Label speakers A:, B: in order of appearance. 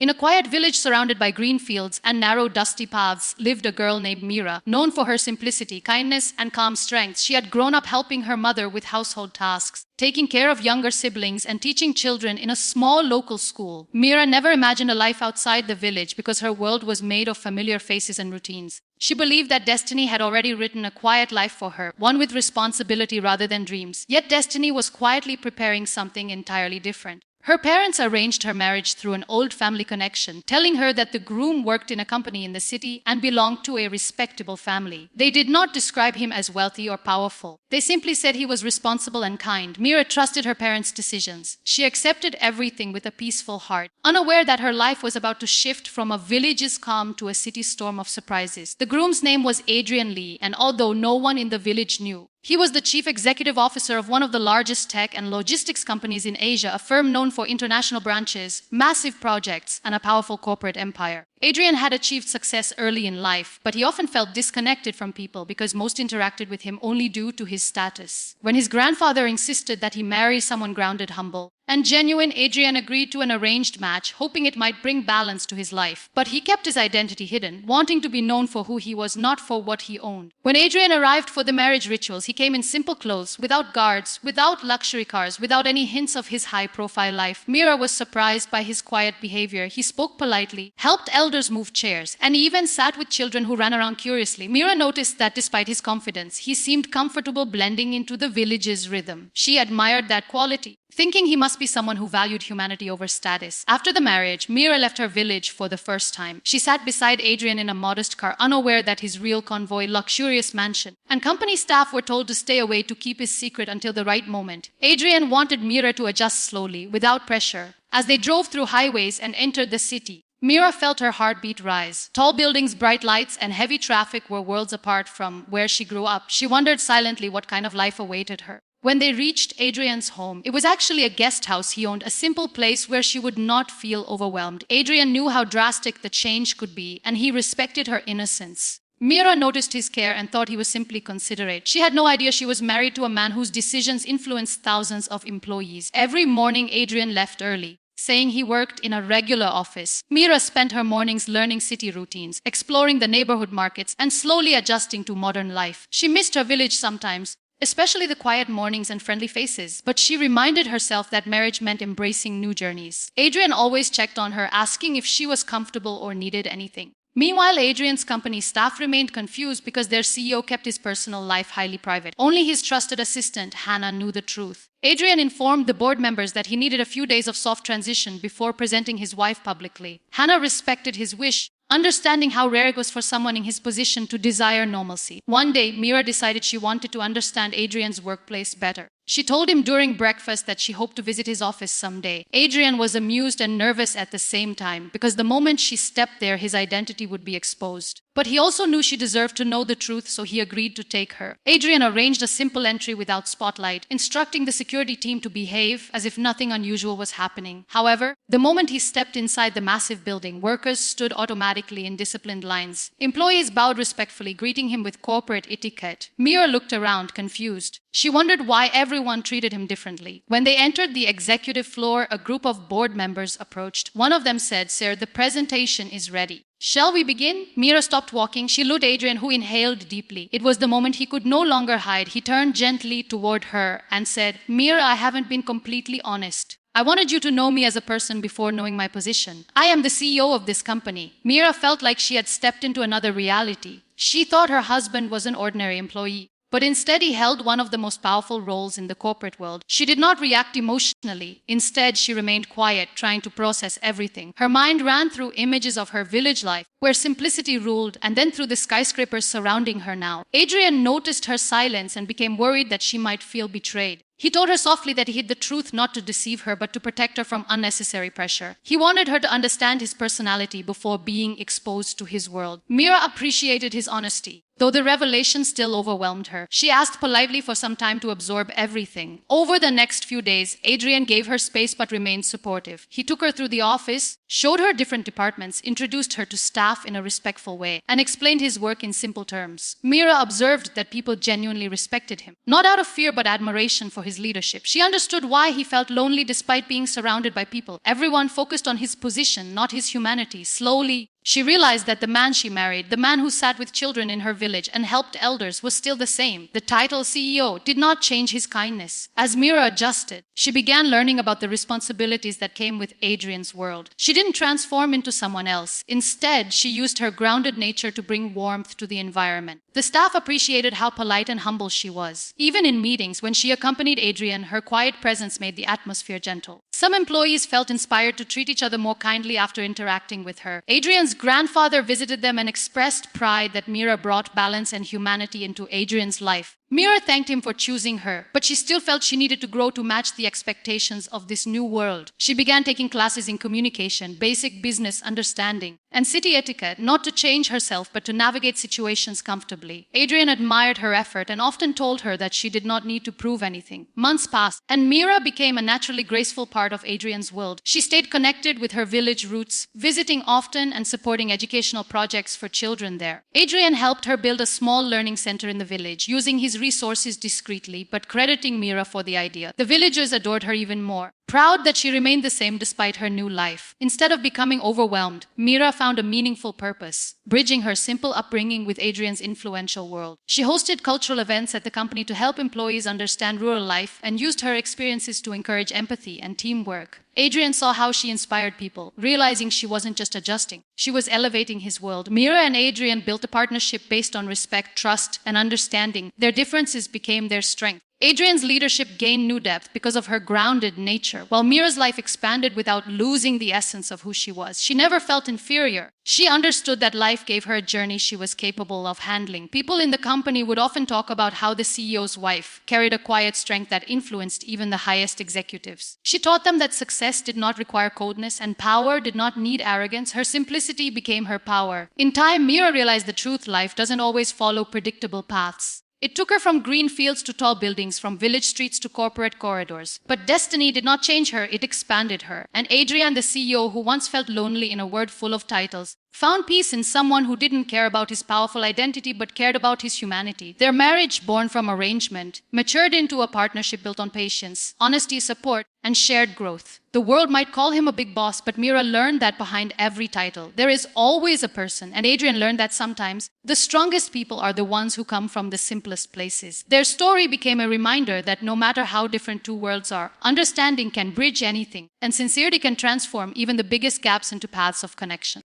A: In a quiet village surrounded by green fields and narrow, dusty paths lived a girl named Mira. Known for her simplicity, kindness, and calm strength, she had grown up helping her mother with household tasks, taking care of younger siblings, and teaching children in a small local school. Mira never imagined a life outside the village because her world was made of familiar faces and routines. She believed that destiny had already written a quiet life for her, one with responsibility rather than dreams. Yet destiny was quietly preparing something entirely different. Her parents arranged her marriage through an old family connection, telling her that the groom worked in a company in the city and belonged to a respectable family. They did not describe him as wealthy or powerful. They simply said he was responsible and kind. Mira trusted her parents' decisions. She accepted everything with a peaceful heart, unaware that her life was about to shift from a village's calm to a city storm of surprises. The groom's name was Adrian Lee, and although no one in the village knew, he was the chief executive officer of one of the largest tech and logistics companies in Asia, a firm known for international branches, massive projects, and a powerful corporate empire. Adrian had achieved success early in life, but he often felt disconnected from people because most interacted with him only due to his status. When his grandfather insisted that he marry someone grounded, humble, and genuine, Adrian agreed to an arranged match, hoping it might bring balance to his life. But he kept his identity hidden, wanting to be known for who he was, not for what he owned. When Adrian arrived for the marriage rituals, he came in simple clothes, without guards, without luxury cars, without any hints of his high-profile life. Mira was surprised by his quiet behavior. He spoke politely, helped elders move chairs, and even sat with children who ran around curiously. Mira noticed that despite his confidence, he seemed comfortable blending into the village's rhythm. She admired that quality, thinking he must be someone who valued humanity over status. After the marriage, Mira left her village for the first time. She sat beside Adrian in a modest car, unaware that his real convoy, luxurious mansion, and company staff were told to stay away to keep his secret until the right moment. Adrian wanted Mira to adjust slowly, without pressure. As they drove through highways and entered the city, Mira felt her heartbeat rise. Tall buildings, bright lights, and heavy traffic were worlds apart from where she grew up. She wondered silently what kind of life awaited her. When they reached Adrian's home, it was actually a guest house he owned, a simple place where she would not feel overwhelmed. Adrian knew how drastic the change could be, and he respected her innocence. Mira noticed his care and thought he was simply considerate. She had no idea she was married to a man whose decisions influenced thousands of employees. Every morning, Adrian left early, saying he worked in a regular office. Mira spent her mornings learning city routines, exploring the neighborhood markets, and slowly adjusting to modern life. She missed her village sometimes, especially the quiet mornings and friendly faces, but she reminded herself that marriage meant embracing new journeys. Adrian always checked on her, asking if she was comfortable or needed anything. Meanwhile, Adrian's company staff remained confused because their CEO kept his personal life highly private. Only his trusted assistant, Hannah, knew the truth. Adrian informed the board members that he needed a few days of soft transition before presenting his wife publicly. Hannah respected his wish, understanding how rare it was for someone in his position to desire normalcy. One day, Mira decided she wanted to understand Adrian's workplace better. She told him during breakfast that she hoped to visit his office someday. Adrian was amused and nervous at the same time, because the moment she stepped there, his identity would be exposed. But he also knew she deserved to know the truth, so he agreed to take her. Adrian arranged a simple entry without spotlight, instructing the security team to behave as if nothing unusual was happening. However, the moment he stepped inside the massive building, workers stood automatically in disciplined lines. Employees bowed respectfully, greeting him with corporate etiquette. Mira looked around, confused. She wondered why everyone treated him differently. When they entered the executive floor, a group of board members approached. One of them said, "Sir, the presentation is ready. Shall we begin?" Mira stopped walking. She looked at Adrian, who inhaled deeply. It was the moment he could no longer hide. He turned gently toward her and said, "Mira, I haven't been completely honest. I wanted you to know me as a person before knowing my position. I am the CEO of this company." Mira felt like she had stepped into another reality. She thought her husband was an ordinary employee, but instead he held one of the most powerful roles in the corporate world. She did not react emotionally. Instead, she remained quiet, trying to process everything. Her mind ran through images of her village life, where simplicity ruled, and then through the skyscrapers surrounding her now. Adrian noticed her silence and became worried that she might feel betrayed. He told her softly that he hid the truth not to deceive her, but to protect her from unnecessary pressure. He wanted her to understand his personality before being exposed to his world. Mira appreciated his honesty. though the revelation still overwhelmed her. She asked politely for some time to absorb everything. Over the next few days, Adrian gave her space but remained supportive. He took her through the office, showed her different departments, introduced her to staff in a respectful way, and explained his work in simple terms. Mira observed that people genuinely respected him, not out of fear but admiration for his leadership. She understood why he felt lonely despite being surrounded by people. Everyone focused on his position, not his humanity. Slowly, she realized that the man she married, the man who sat with children in her village and helped elders, was still the same. The title CEO did not change his kindness. As Mira adjusted, she began learning about the responsibilities that came with Adrian's world. She didn't transform into someone else. Instead, she used her grounded nature to bring warmth to the environment. The staff appreciated how polite and humble she was. Even in meetings, when she accompanied Adrian, her quiet presence made the atmosphere gentle. Some employees felt inspired to treat each other more kindly after interacting with her. Adrian's grandfather visited them and expressed pride that Mira brought balance and humanity into Adrian's life. Mira thanked him for choosing her, but she still felt she needed to grow to match the expectations of this new world. She began taking classes in communication, basic business understanding, and city etiquette, not to change herself but to navigate situations comfortably. Adrian admired her effort and often told her that she did not need to prove anything. Months passed, and Mira became a naturally graceful part of Adrian's world. She stayed connected with her village roots, visiting often and supporting educational projects for children there. Adrian helped her build a small learning center in the village, using his resources discreetly but crediting Mira for the idea. The villagers adored her even more, proud that she remained the same despite her new life. Instead of becoming overwhelmed, Mira found a meaningful purpose, bridging her simple upbringing with Adrian's influential world. She hosted cultural events at the company to help employees understand rural life and used her experiences to encourage empathy and teamwork. Adrian saw how she inspired people, realizing she wasn't just adjusting, she was elevating his world. Mira and Adrian built a partnership based on respect, trust, and understanding. Their differences became their strength. Adrian's leadership gained new depth because of her grounded nature, while Mira's life expanded without losing the essence of who she was. She never felt inferior. She understood that life gave her a journey she was capable of handling. People in the company would often talk about how the CEO's wife carried a quiet strength that influenced even the highest executives. She taught them that success did not require coldness and power did not need arrogance. Her simplicity became her power. In time, Mira realized the truth: life doesn't always follow predictable paths. It took her from green fields to tall buildings, from village streets to corporate corridors. But destiny did not change her, it expanded her. And Adrian, the CEO, who once felt lonely in a world full of titles, found peace in someone who didn't care about his powerful identity but cared about his humanity. Their marriage, born from arrangement, matured into a partnership built on patience, honesty, support, and shared growth. The world might call him a big boss, but Mira learned that behind every title, there is always a person. And Adrian learned that sometimes the strongest people are the ones who come from the simplest places. Their story became a reminder that no matter how different two worlds are, understanding can bridge anything, and sincerity can transform even the biggest gaps into paths of connection.